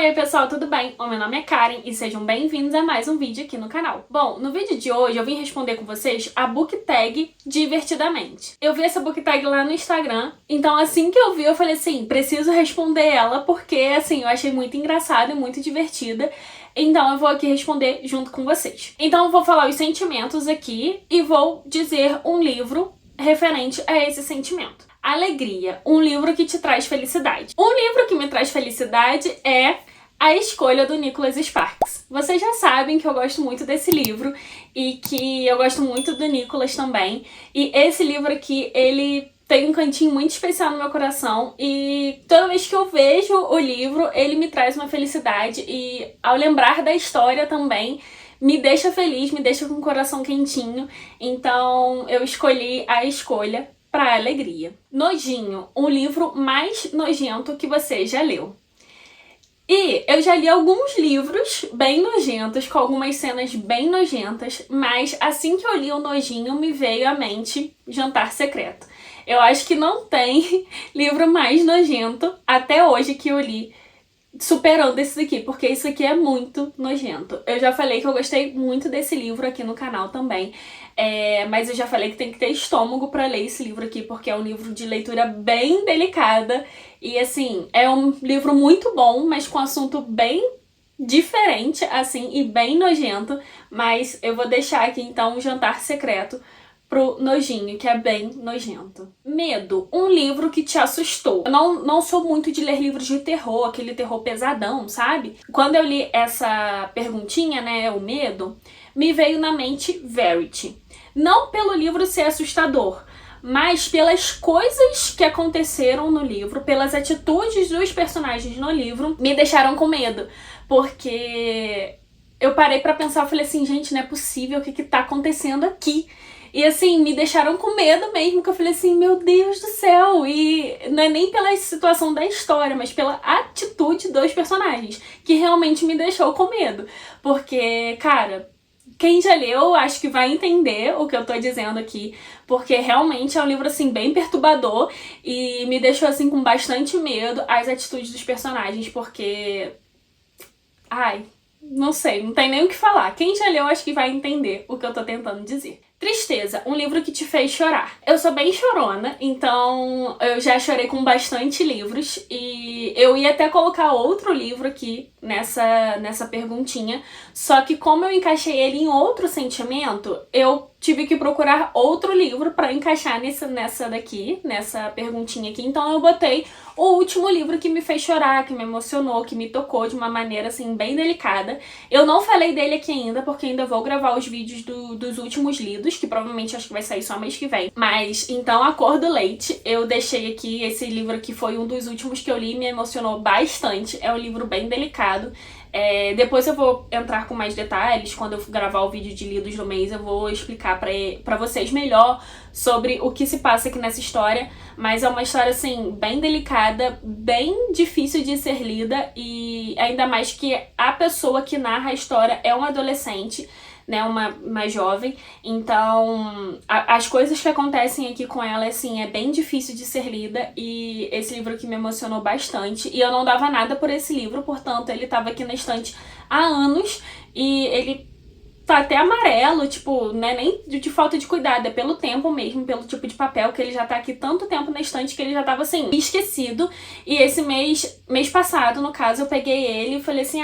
Oi pessoal, tudo bem? O meu nome é Karen e sejam bem-vindos a mais um vídeo aqui no canal. Bom, no vídeo de hoje eu vim responder com vocês a book tag Divertidamente. Eu vi essa book tag lá no Instagram, então assim que eu vi eu falei assim, preciso responder ela porque assim, eu achei muito engraçada e muito divertida. Então eu vou aqui responder junto com vocês. Então eu vou falar os sentimentos aqui e vou dizer um livro referente a esse sentimento. Alegria, um livro que te traz felicidade. Um livro que me traz felicidade é A Escolha, do Nicholas Sparks. Vocês já sabem que eu gosto muito desse livro e que eu gosto muito do Nicholas também. E esse livro aqui, ele tem um cantinho muito especial no meu coração e toda vez que eu vejo o livro, ele me traz uma felicidade e ao lembrar da história também, me deixa feliz, me deixa com o coração quentinho. Então eu escolhi A Escolha para Alegria. Nojinho, um livro mais nojento que você já leu. E eu já li alguns livros bem nojentos, com algumas cenas bem nojentas, mas assim que eu li o Nojinho, me veio à mente Jantar Secreto. Eu acho que não tem livro mais nojento até hoje que eu li, superando esse daqui, porque isso aqui é muito nojento. Eu já falei que eu gostei muito desse livro aqui no canal também, mas eu já falei que tem que ter estômago pra ler esse livro aqui, porque é um livro de leitura bem delicada e assim, é um livro muito bom, mas com assunto bem diferente, assim, e bem nojento, mas eu vou deixar aqui então um Jantar Secreto pro Nojinho, que é bem nojento. Medo, um livro que te assustou. Eu não sou muito de ler livros de terror, aquele terror pesadão, sabe? Quando eu li essa perguntinha, né, o medo, me veio na mente Verity. Não pelo livro ser assustador, mas pelas coisas que aconteceram no livro, pelas atitudes dos personagens no livro, me deixaram com medo. Porque eu parei pra pensar, eu falei assim, gente, não é possível, o que tá acontecendo aqui? E assim, me deixaram com medo mesmo, que eu falei assim, meu Deus do céu. E não é nem pela situação da história, mas pela atitude dos personagens, que realmente me deixou com medo. Porque, cara, quem já leu, acho que vai entender o que eu tô dizendo aqui, porque realmente é um livro, assim, bem perturbador e me deixou, assim, com bastante medo as atitudes dos personagens, porque... Ai, não sei, não tem nem o que falar. Quem já leu, acho que vai entender o que eu tô tentando dizer. Tristeza, um livro que te fez chorar. Eu sou bem chorona, então eu já chorei com bastante livros e eu ia até colocar outro livro aqui nessa perguntinha, só que como eu encaixei ele em outro sentimento, eu tive que procurar outro livro pra encaixar nessa perguntinha aqui, então eu botei o último livro que me fez chorar, que me emocionou, que me tocou de uma maneira assim bem delicada. Eu não falei dele aqui ainda, porque ainda vou gravar os vídeos dos últimos lidos, que provavelmente acho que vai sair só mês que vem. Mas, então, A Cor do Leite, eu deixei aqui, esse livro aqui foi um dos últimos que eu li e me emocionou bastante. É um livro bem delicado. Depois eu vou entrar com mais detalhes, quando eu gravar o vídeo de lidos do mês, eu vou explicar pra vocês melhor sobre o que se passa aqui nessa história, mas é uma história, assim, bem delicada, bem difícil de ser lida, e ainda mais que a pessoa que narra a história é uma adolescente, né, uma jovem, então as coisas que acontecem aqui com ela, assim, é bem difícil de ser lida, e esse livro aqui me emocionou bastante, e eu não dava nada por esse livro, portanto ele tava aqui na estante há anos, e ele tá até amarelo, tipo, não é nem de falta de cuidado, é pelo tempo mesmo, pelo tipo de papel, que ele já tá aqui tanto tempo na estante que ele já tava, assim, esquecido. E esse mês passado, no caso, eu peguei ele e falei assim,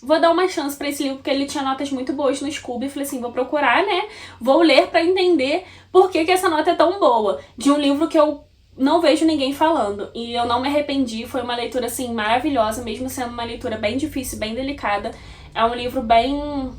vou dar uma chance pra esse livro, porque ele tinha notas muito boas no Scooby, e falei assim, vou procurar, né, vou ler pra entender por que essa nota é tão boa, de um livro que eu não vejo ninguém falando, e eu não me arrependi, foi uma leitura, assim, maravilhosa, mesmo sendo uma leitura bem difícil, bem delicada. É um livro bem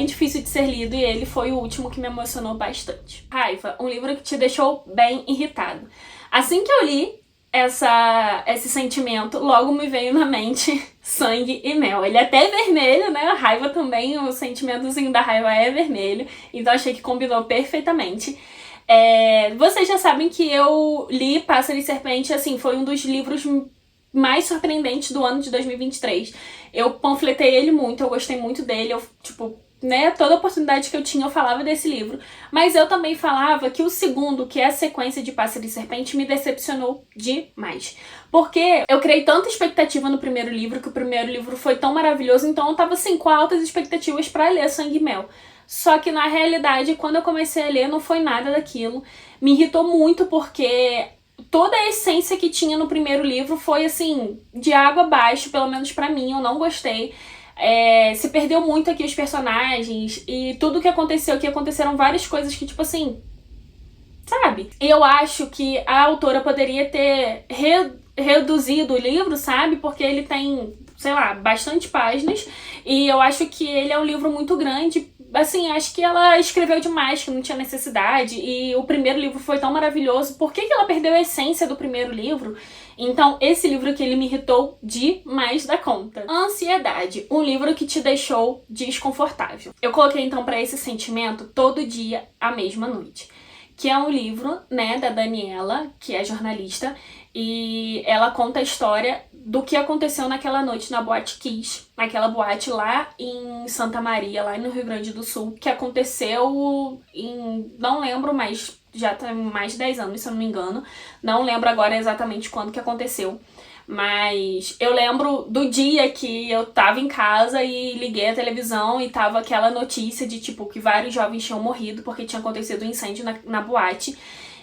difícil de ser lido e ele foi o último que me emocionou bastante. Raiva, um livro que te deixou bem irritado. Assim que eu li esse sentimento, logo me veio na mente Sangue e Mel. Ele é até vermelho, né? A raiva também, o sentimentozinho da raiva é vermelho, então achei que combinou perfeitamente. Vocês já sabem que eu li Pássaro e Serpente, assim, foi um dos livros mais surpreendentes do ano de 2023. Eu panfletei ele muito, eu gostei muito dele, eu, tipo, né, toda oportunidade que eu tinha eu falava desse livro, mas eu também falava que o segundo, que é a sequência de Pássaro e Serpente, me decepcionou demais, porque eu criei tanta expectativa no primeiro livro, que o primeiro livro foi tão maravilhoso, então eu tava assim com altas expectativas pra ler Sangue e Mel. Só que na realidade, quando eu comecei a ler, não foi nada daquilo. Me irritou muito porque toda a essência que tinha no primeiro livro foi assim, de água abaixo, pelo menos pra mim, eu não gostei. Se perdeu muito aqui os personagens e tudo que aconteceu, que aconteceram várias coisas que, tipo assim, sabe? Eu acho que a autora poderia ter reduzido o livro, sabe? Porque ele tem, sei lá, bastante páginas e eu acho que ele é um livro muito grande. Assim, acho que ela escreveu demais, que não tinha necessidade, e o primeiro livro foi tão maravilhoso. Por que ela perdeu a essência do primeiro livro? Então, esse livro que ele me irritou demais da conta. Ansiedade, um livro que te deixou desconfortável. Eu coloquei então pra esse sentimento Todo Dia, a Mesma Noite, que é um livro, né, da Daniela, que é jornalista, e ela conta a história do que aconteceu naquela noite na Boate Kiss, naquela boate lá em Santa Maria, lá no Rio Grande do Sul, que aconteceu em, não lembro, mas já tem mais de 10 anos, se eu não me engano. Não lembro agora exatamente quando que aconteceu. Mas eu lembro do dia que eu tava em casa e liguei a televisão e tava aquela notícia de, tipo, que vários jovens tinham morrido porque tinha acontecido um incêndio na boate.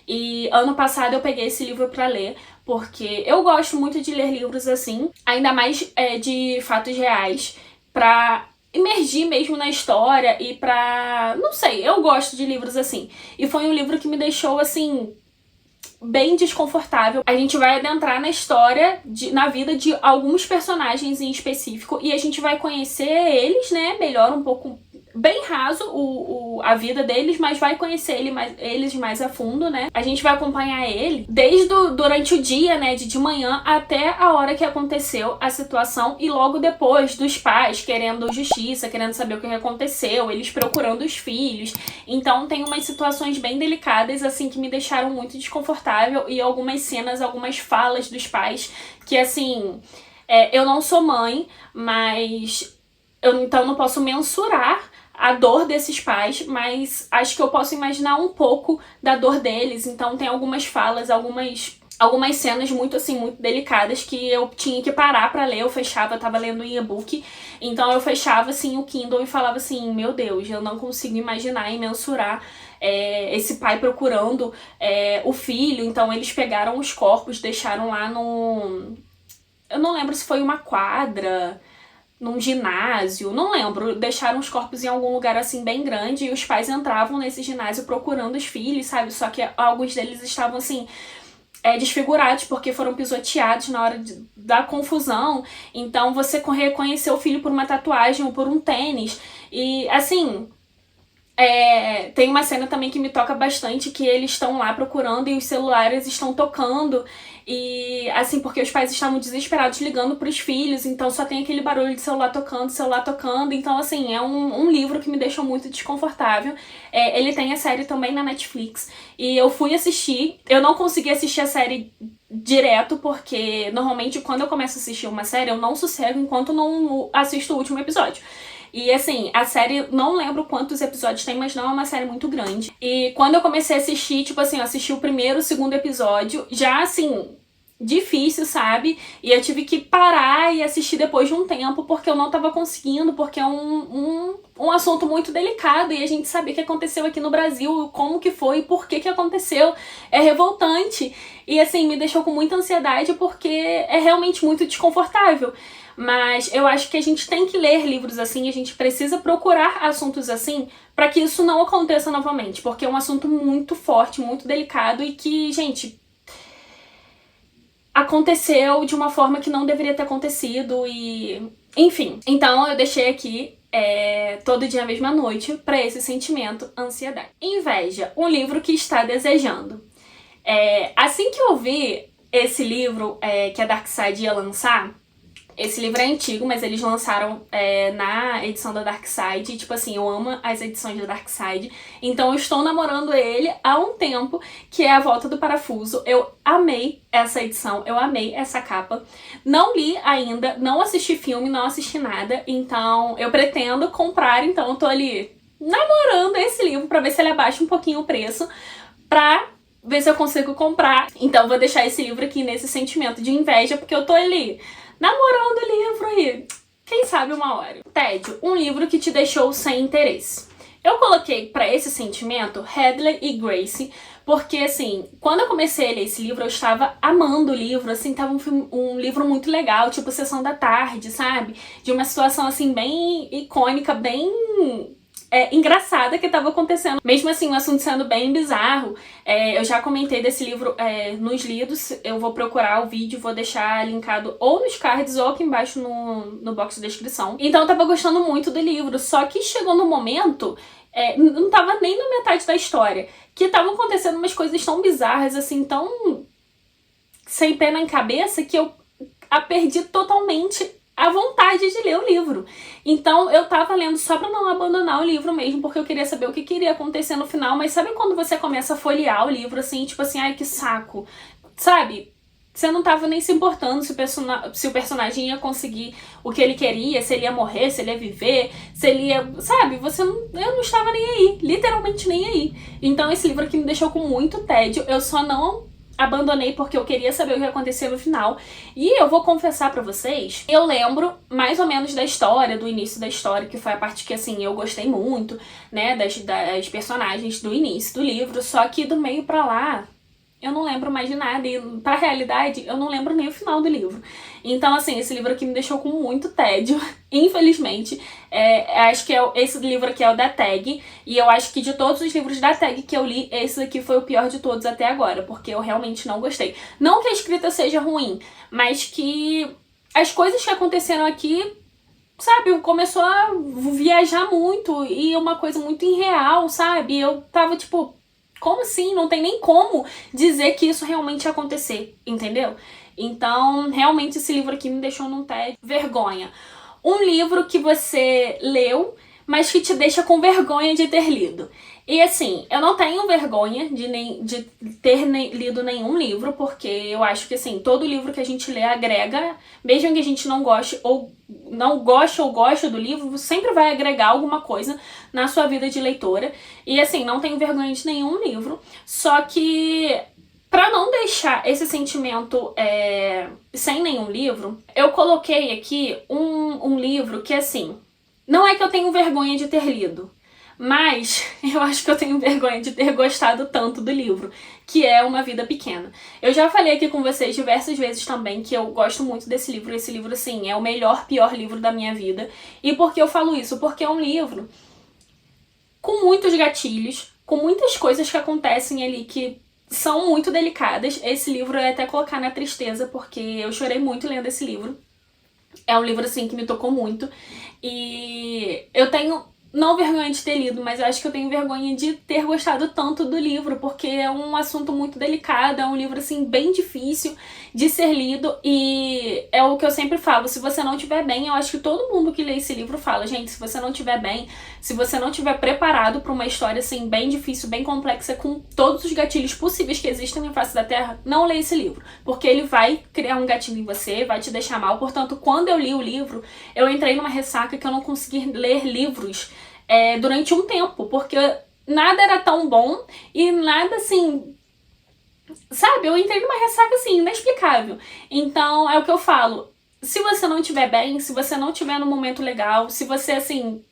E ano passado eu peguei esse livro pra ler, porque eu gosto muito de ler livros assim, ainda mais de fatos reais, pra imergir mesmo na história e pra... não sei, eu gosto de livros assim. E foi um livro que me deixou, assim, bem desconfortável. A gente vai adentrar na história, na vida de alguns personagens em específico, e a gente vai conhecer eles, né, melhor um pouco, bem raso a vida deles, mas vai conhecer eles mais a fundo, né? A gente vai acompanhar ele durante o dia, né, de manhã até a hora que aconteceu a situação, e logo depois dos pais querendo justiça, querendo saber o que aconteceu, eles procurando os filhos. Então tem umas situações bem delicadas, assim, que me deixaram muito desconfortável, e algumas cenas, algumas falas dos pais que, assim, eu não sou mãe, mas eu então não posso mensurar a dor desses pais, mas acho que eu posso imaginar um pouco da dor deles. Então tem algumas falas, algumas cenas muito, assim, muito delicadas que eu tinha que parar pra ler. Eu fechava, eu tava lendo em e-book, então eu fechava, assim, o Kindle e falava assim, meu Deus, eu não consigo imaginar e mensurar esse pai procurando o filho. Então eles pegaram os corpos, deixaram lá eu não lembro se foi uma quadra, num ginásio, não lembro, deixaram os corpos em algum lugar assim bem grande, e os pais entravam nesse ginásio procurando os filhos, sabe? Só que alguns deles estavam assim, desfigurados porque foram pisoteados na hora da confusão. Então você reconheceu o filho por uma tatuagem ou por um tênis. E assim, tem uma cena também que me toca bastante, que eles estão lá procurando e os celulares estão tocando, e assim, porque os pais estavam desesperados ligando pros filhos, então só tem aquele barulho de celular tocando, então assim, é um livro que me deixou muito desconfortável. Ele tem a série também na Netflix, e eu fui assistir, eu não consegui assistir a série direto, porque normalmente quando eu começo a assistir uma série, eu não sossego enquanto não assisto o último episódio. E assim, a série, não lembro quantos episódios tem, mas não é uma série muito grande. E quando eu comecei a assistir, tipo assim, eu assisti o primeiro, o segundo episódio, já assim, difícil, sabe? E eu tive que parar e assistir depois de um tempo, porque eu não tava conseguindo, porque é um assunto muito delicado, e a gente saber o que aconteceu aqui no Brasil, como que foi e por que aconteceu, é revoltante. E assim, me deixou com muita ansiedade, porque é realmente muito desconfortável. Mas eu acho que a gente tem que ler livros assim, a gente precisa procurar assuntos assim para que isso não aconteça novamente, porque é um assunto muito forte, muito delicado, e que, gente, aconteceu de uma forma que não deveria ter acontecido, e enfim. Então eu deixei aqui Todo Dia a Mesma Noite para esse sentimento, ansiedade. Inveja, um livro que está desejando. Assim que eu vi esse livro que a Darkside ia lançar, Esse livro é antigo, mas eles lançaram na edição da Dark Side. Tipo assim, eu amo as edições da Dark Side. Então eu estou namorando ele há um tempo, que é A Volta do Parafuso. Eu amei essa edição, eu amei essa capa. Não li ainda, não assisti filme, não assisti nada. Então eu pretendo comprar, então eu tô ali namorando esse livro pra ver se ele abaixa um pouquinho o preço, pra ver se eu consigo comprar. Então vou deixar esse livro aqui nesse sentimento de inveja, porque eu tô ali namorando o livro e quem sabe uma hora. Tédio, um livro que te deixou sem interesse. Eu coloquei pra esse sentimento Hadley e Grace, porque assim, quando eu comecei a ler esse livro, eu estava amando o livro, assim, tava um livro muito legal, tipo Sessão da Tarde, sabe? De uma situação assim bem icônica, bem engraçada que estava acontecendo. Mesmo assim, o assunto sendo bem bizarro. Eu já comentei desse livro nos lidos. Eu vou procurar o vídeo, vou deixar linkado ou nos cards ou aqui embaixo no box de descrição. Então eu tava gostando muito do livro, só que chegou no momento, não tava nem na metade da história, que estavam acontecendo umas coisas tão bizarras, assim, tão sem pé nem cabeça, que eu a perdi totalmente a vontade de ler o livro. Então eu tava lendo só pra não abandonar o livro mesmo, porque eu queria saber o que iria acontecer no final. Mas sabe quando você começa a folhear o livro assim, tipo assim, ai que saco, sabe? Você não tava nem se importando se o personagem ia conseguir o que ele queria, se ele ia morrer, se ele ia viver, se ele ia... Sabe? Eu não estava nem aí, literalmente nem aí. Então esse livro aqui me deixou com muito tédio. Eu só não abandonei porque eu queria saber o que ia acontecer no final. E eu vou confessar pra vocês, eu lembro mais ou menos da história, do início da história, que foi a parte que, assim, eu gostei muito, né, das personagens do início do livro, só que do meio pra lá eu não lembro mais de nada, e pra realidade eu não lembro nem o final do livro. Então, assim, esse livro aqui me deixou com muito tédio, infelizmente. Acho que esse livro aqui é o da Tag, e eu acho que de todos os livros da Tag que eu li, esse aqui foi o pior de todos até agora, porque eu realmente não gostei. Não que a escrita seja ruim, mas que as coisas que aconteceram aqui, sabe, começou a viajar muito, e uma coisa muito irreal, sabe? Eu tava tipo... Como assim? Não tem nem como dizer que isso realmente ia acontecer, entendeu? Então, realmente esse livro aqui me deixou num tédio. Vergonha. Um livro que você leu, mas que te deixa com vergonha de ter lido. E assim, eu não tenho vergonha de ter lido nenhum livro, porque eu acho que assim, todo livro que a gente lê agrega, mesmo que a gente não goste ou goste do livro, sempre vai agregar alguma coisa na sua vida de leitora. E assim, não tenho vergonha de nenhum livro, só que pra não deixar esse sentimento sem nenhum livro, eu coloquei aqui um livro que assim, não é que eu tenho vergonha de ter lido, mas eu acho que eu tenho vergonha de ter gostado tanto do livro, que é Uma Vida Pequena. Eu já falei aqui com vocês diversas vezes também que eu gosto muito desse livro. Esse livro, assim, é o melhor, pior livro da minha vida. E por que eu falo isso? Porque é um livro com muitos gatilhos, com muitas coisas que acontecem ali que são muito delicadas. Esse livro é até colocar na tristeza, porque eu chorei muito lendo esse livro. É um livro, assim, que me tocou muito. E eu tenho... não vergonha de ter lido, mas eu acho que eu tenho vergonha de ter gostado tanto do livro, porque é um assunto muito delicado, é um livro, assim, bem difícil de ser lido, e é o que eu sempre falo, se você não estiver bem, eu acho que todo mundo que lê esse livro fala, gente, se você não estiver bem, se você não estiver preparado para uma história, assim, bem difícil, bem complexa, com todos os gatilhos possíveis que existem na face da Terra, não lê esse livro, porque ele vai criar um gatilho em você, vai te deixar mal. Portanto, quando eu li o livro, eu entrei numa ressaca que eu não consegui ler livros durante um tempo, porque nada era tão bom e nada assim, sabe, eu entrei numa ressaca assim, inexplicável. Então é o que eu falo, se você não estiver bem, se você não estiver num momento legal, se você assim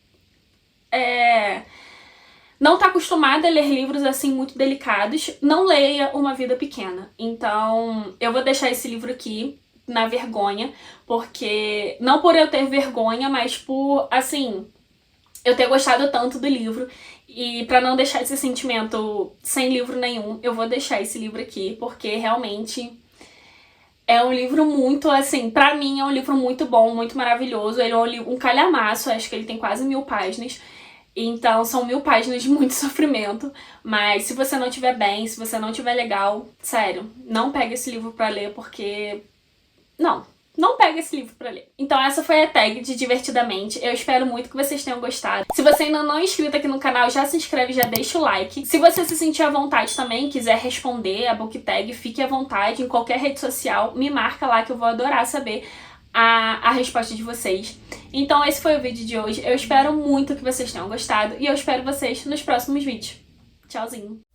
não tá acostumada a ler livros assim muito delicados, não leia Uma Vida Pequena. Então eu vou deixar esse livro aqui na vergonha, porque não por eu ter vergonha, mas por assim eu ter gostado tanto do livro, e pra não deixar esse sentimento sem livro nenhum, eu vou deixar esse livro aqui, porque realmente é um livro muito, assim, pra mim é um livro muito bom, muito maravilhoso. Ele é um calhamaço, acho que ele tem quase 1000 páginas, então são 1000 páginas de muito sofrimento, mas se você não estiver bem, se você não estiver legal, sério, não pega esse livro pra ler, porque... Não pega pega esse livro pra ler. Então essa foi a tag de Divertidamente. Eu espero muito que vocês tenham gostado. Se você ainda não é inscrito aqui no canal, já se inscreve, já deixa o like. Se você se sentir à vontade também, quiser responder a book tag, fique à vontade em qualquer rede social, me marca lá que eu vou adorar saber a resposta de vocês. Então esse foi o vídeo de hoje. Eu espero muito que vocês tenham gostado e eu espero vocês nos próximos vídeos. Tchauzinho!